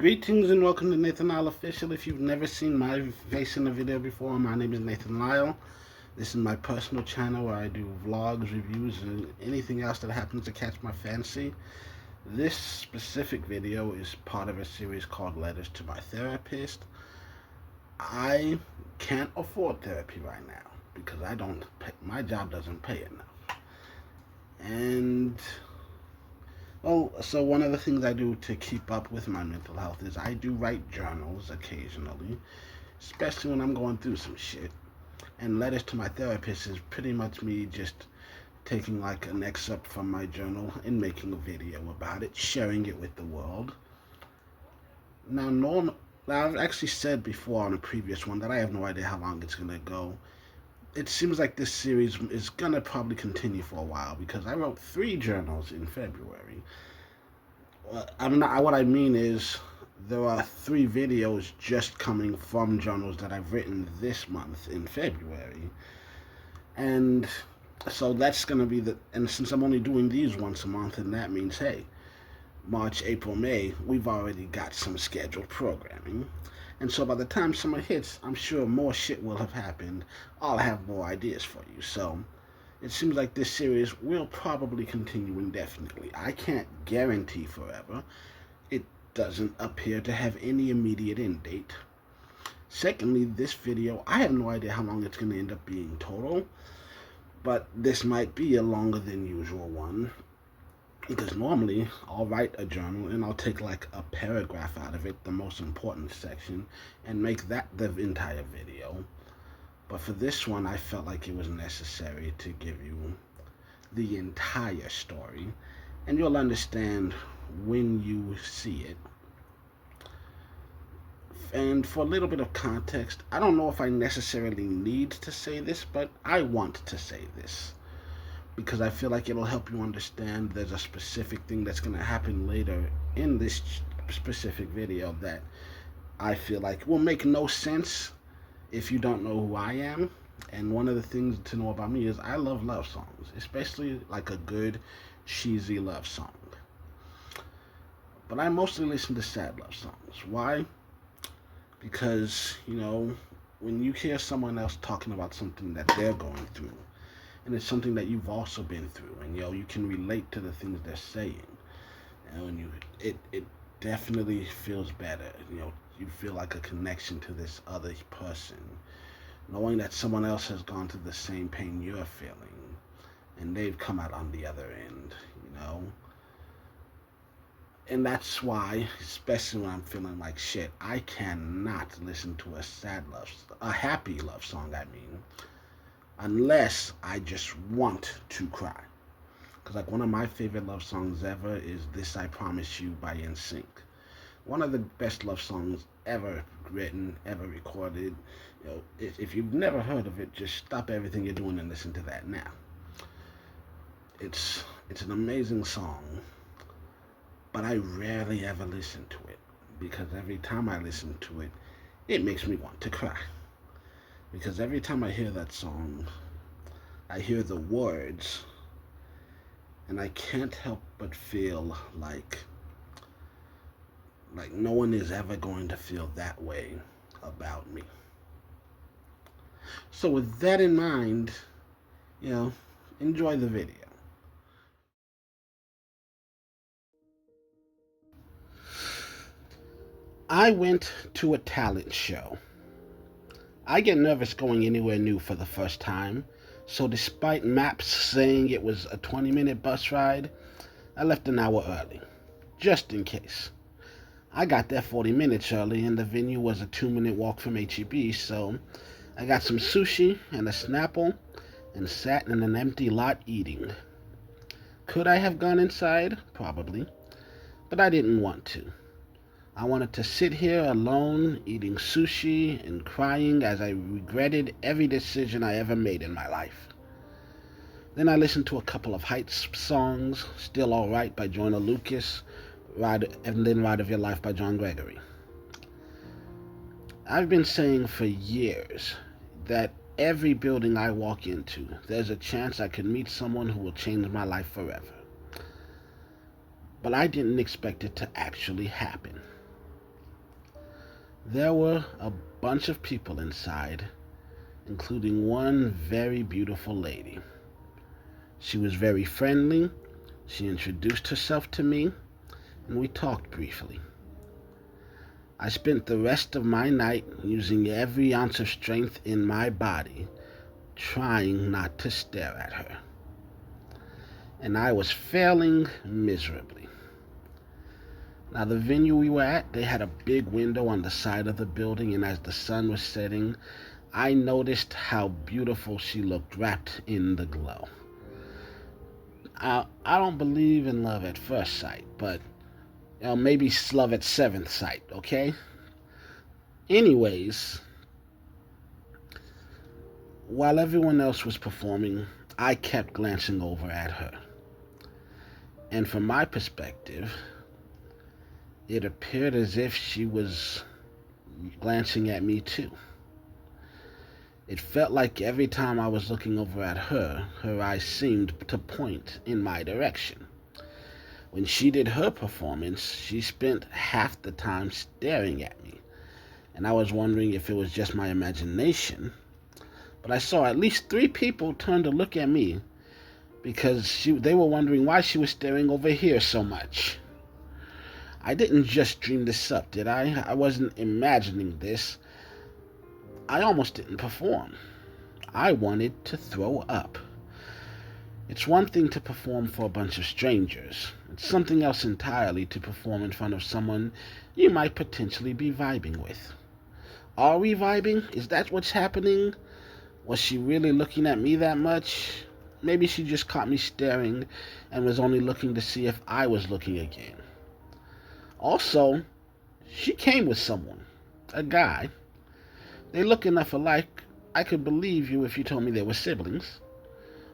Greetings and welcome to Nathan Lyle Official. If you've never seen my face in a video before, my name is Nathan Lyle. This is my personal channel where I do vlogs, reviews, and anything else that happens to catch my fancy. This specific video is part of a series called Letters to My Therapist. I can't afford therapy right now because my job doesn't pay enough. And so one of the things I do to keep up with my mental health is I do write journals occasionally, especially when I'm going through some shit. And Letters to My Therapist is pretty much me just taking like an excerpt from my journal and making a video about it, sharing it with the world. Now I've actually said before on a previous one that I have no idea how long it's gonna go. It seems like this series is gonna probably continue for a while because I wrote 3 journals in February. What I mean is there are 3 videos just coming from journals that I've written this month in February, and so that's gonna be and since I'm only doing these once a month, and that means hey, March, April, May, we've already got some scheduled programming. And so by the time summer hits, I'm sure more shit will have happened. I'll have more ideas for you. So it seems like this series will probably continue indefinitely. I can't guarantee forever. It doesn't appear to have any immediate end date. Secondly, this video, I have no idea how long it's going to end up being total, but this might be a longer than usual one. Because normally I'll write a journal and I'll take like a paragraph out of it, the most important section, and make that the entire video. But for this one, I felt like it was necessary to give you the entire story, and you'll understand when you see it. And for a little bit of context, I don't know if I necessarily need to say this, but I want to say this, because I feel like it'll help you understand there's a specific thing that's going to happen later in this specific video that I feel like will make no sense if you don't know who I am. And one of the things to know about me is I love love songs, especially like a good cheesy love song. But I mostly listen to sad love songs. Why? Because, when you hear someone else talking about something that they're going through, and it's something that you've also been through, and you can relate to the things they're saying, and it definitely feels better. You feel like a connection to this other person, knowing that someone else has gone through the same pain you're feeling, and they've come out on the other end. And that's why, especially when I'm feeling like shit, I cannot listen to a happy love song, unless I just want to cry. Because like one of my favorite love songs ever is This I Promise You by NSYNC. One of the best love songs ever written, ever recorded. If you've never heard of it, just stop everything you're doing and listen to that now. It's an amazing song, but I rarely ever listen to it, because every time I listen to it, it makes me want to cry. Because every time I hear that song, I hear the words, and I can't help but feel like no one is ever going to feel that way about me. So with that in mind, enjoy the video. I went to a talent show. I get nervous going anywhere new for the first time, so despite maps saying it was a 20-minute bus ride, I left an hour early, just in case. I got there 40 minutes early, and the venue was a 2-minute walk from HEB, so I got some sushi and a Snapple and sat in an empty lot eating. Could I have gone inside? Probably, but I didn't want to. I wanted to sit here alone, eating sushi and crying as I regretted every decision I ever made in my life. Then I listened to a couple of Heights songs, Still Alright by Joyner Lucas, and then Ride of Your Life by John Gregory. I've been saying for years that every building I walk into, there's a chance I could meet someone who will change my life forever. But I didn't expect it to actually happen. There were a bunch of people inside, including one very beautiful lady. She was very friendly. She introduced herself to me, and we talked briefly. I spent the rest of my night using every ounce of strength in my body, trying not to stare at her. And I was failing miserably. Now, the venue we were at, they had a big window on the side of the building, and as the sun was setting, I noticed how beautiful she looked wrapped in the glow. I don't believe in love at first sight, but maybe love at seventh sight, okay? Anyways, while everyone else was performing, I kept glancing over at her. And from my perspective, it appeared as if she was glancing at me too. It felt like every time I was looking over at her, her eyes seemed to point in my direction. When she did her performance, she spent half the time staring at me, and I was wondering if it was just my imagination, but I saw at least 3 people turn to look at me because they were wondering why she was staring over here so much. I didn't just dream this up, did I? I wasn't imagining this. I almost didn't perform. I wanted to throw up. It's one thing to perform for a bunch of strangers. It's something else entirely to perform in front of someone you might potentially be vibing with. Are we vibing? Is that what's happening? Was she really looking at me that much? Maybe she just caught me staring and was only looking to see if I was looking again. Also, she came with someone, a guy. They look enough alike, I could believe you if you told me they were siblings.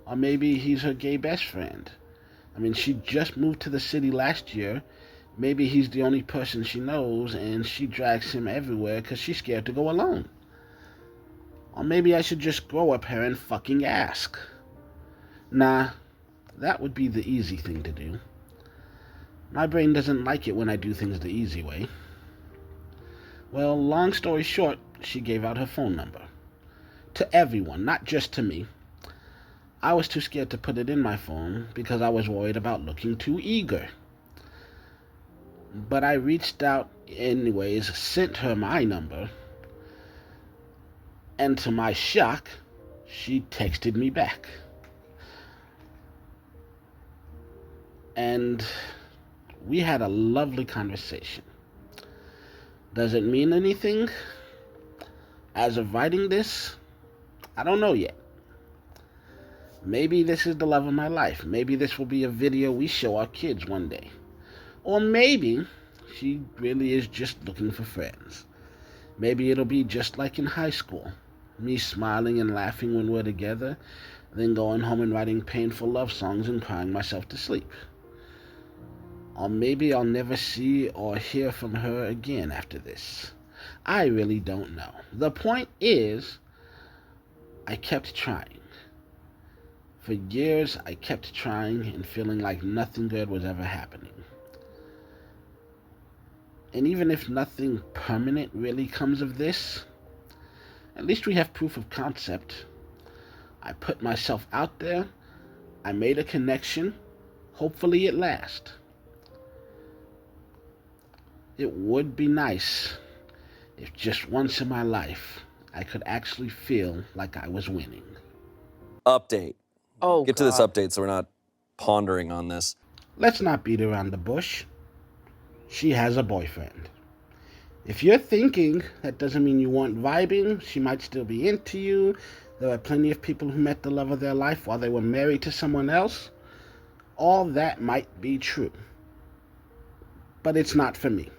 Or maybe he's her gay best friend. I mean, she just moved to the city last year. Maybe he's the only person she knows and she drags him everywhere because she's scared to go alone. Or maybe I should just grow up here and fucking ask. Nah, that would be the easy thing to do. My brain doesn't like it when I do things the easy way. Well, long story short, she gave out her phone number. To everyone, not just to me. I was too scared to put it in my phone because I was worried about looking too eager. But I reached out anyways, sent her my number, and to my shock, she texted me back. And we had a lovely conversation. Does it mean anything? As of writing this, I don't know yet. Maybe this is the love of my life. Maybe this will be a video we show our kids one day. Or maybe she really is just looking for friends. Maybe it'll be just like in high school. Me smiling and laughing when we're together, then going home and writing painful love songs and crying myself to sleep. Or maybe I'll never see or hear from her again after this. I really don't know. The point is, I kept trying. For years, I kept trying and feeling like nothing good was ever happening. And even if nothing permanent really comes of this, at least we have proof of concept. I put myself out there. I made a connection. Hopefully it lasts. It would be nice if just once in my life I could actually feel like I was winning. Update. Oh, Get to this God. update so we're not pondering on this. Let's not beat around the bush. She has a boyfriend. If you're thinking that doesn't mean you weren't vibing, she might still be into you. There are plenty of people who met the love of their life while they were married to someone else. All that might be true. But it's not for me.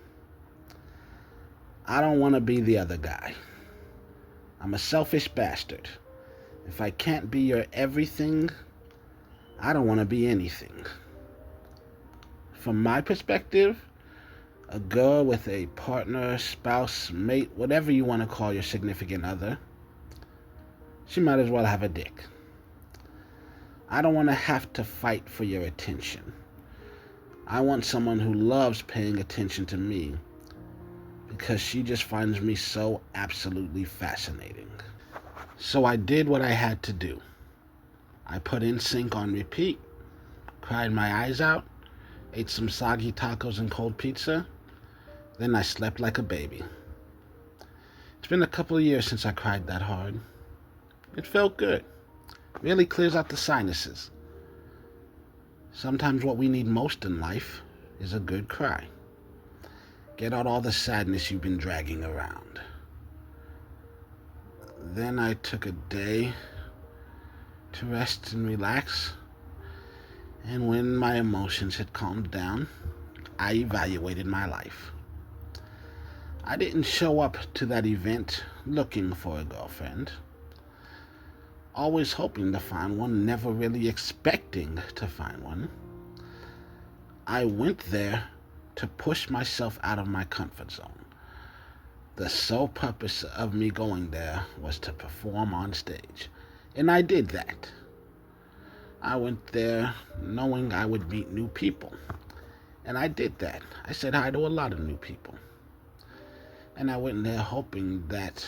I don't want to be the other guy. I'm a selfish bastard. If I can't be your everything, I don't want to be anything. From my perspective, a girl with a partner, spouse, mate, whatever you want to call your significant other, she might as well have a dick. I don't want to have to fight for your attention. I want someone who loves paying attention to me because she just finds me so absolutely fascinating. So I did what I had to do. I put NSYNC on repeat, cried my eyes out, ate some soggy tacos and cold pizza, then I slept like a baby. It's been a couple of years since I cried that hard. It felt good. Really clears out the sinuses. Sometimes what we need most in life is a good cry. Get out all the sadness you've been dragging around. Then I took a day to rest and relax, and when my emotions had calmed down, I evaluated my life. I didn't show up to that event looking for a girlfriend, always hoping to find one, never really expecting to find one. I went there to push myself out of my comfort zone. The sole purpose of me going there was to perform on stage, and I did that. I went there knowing I would meet new people, and I did that. I said hi to a lot of new people. And I went there hoping that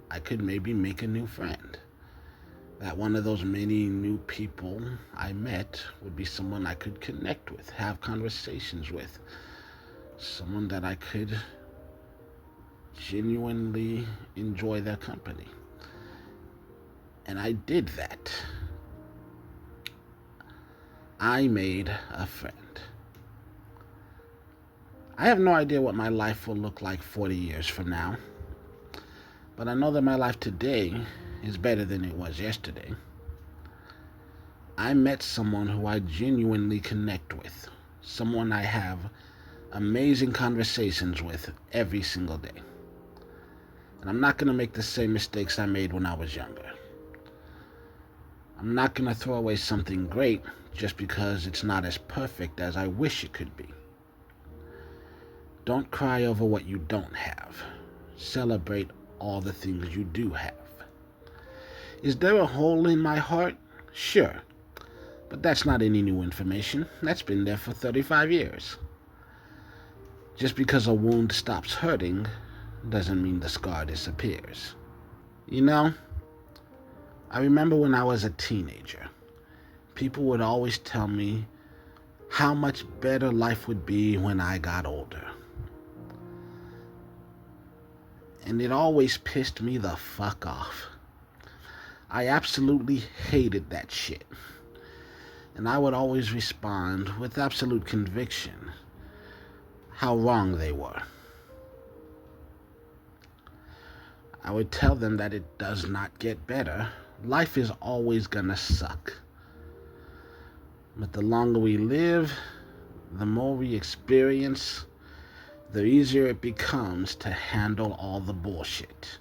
I could maybe make a new friend. That one of those many new people I met would be someone I could connect with, have conversations with, someone that I could genuinely enjoy their company. And I did that. I made a friend. I have no idea what my life will look like 40 years from now, but I know that my life today is better than it was yesterday. I met someone who I genuinely connect with, someone I have amazing conversations with every single day. And I'm not going to make the same mistakes I made when I was younger. I'm not going to throw away something great just because it's not as perfect as I wish it could be. Don't cry over what you don't have. Celebrate all the things you do have. Is there a hole in my heart? Sure. But that's not any new information. That's been there for 35 years. Just because a wound stops hurting doesn't mean the scar disappears. You know, I remember when I was a teenager, people would always tell me how much better life would be when I got older. And it always pissed me the fuck off. I absolutely hated that shit. And I would always respond with absolute conviction how wrong they were. I would tell them that it does not get better. Life is always gonna suck. But the longer we live, the more we experience, the easier it becomes to handle all the bullshit.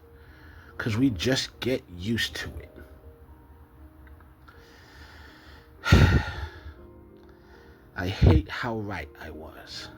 'Cause we just get used to it. I hate how right I was.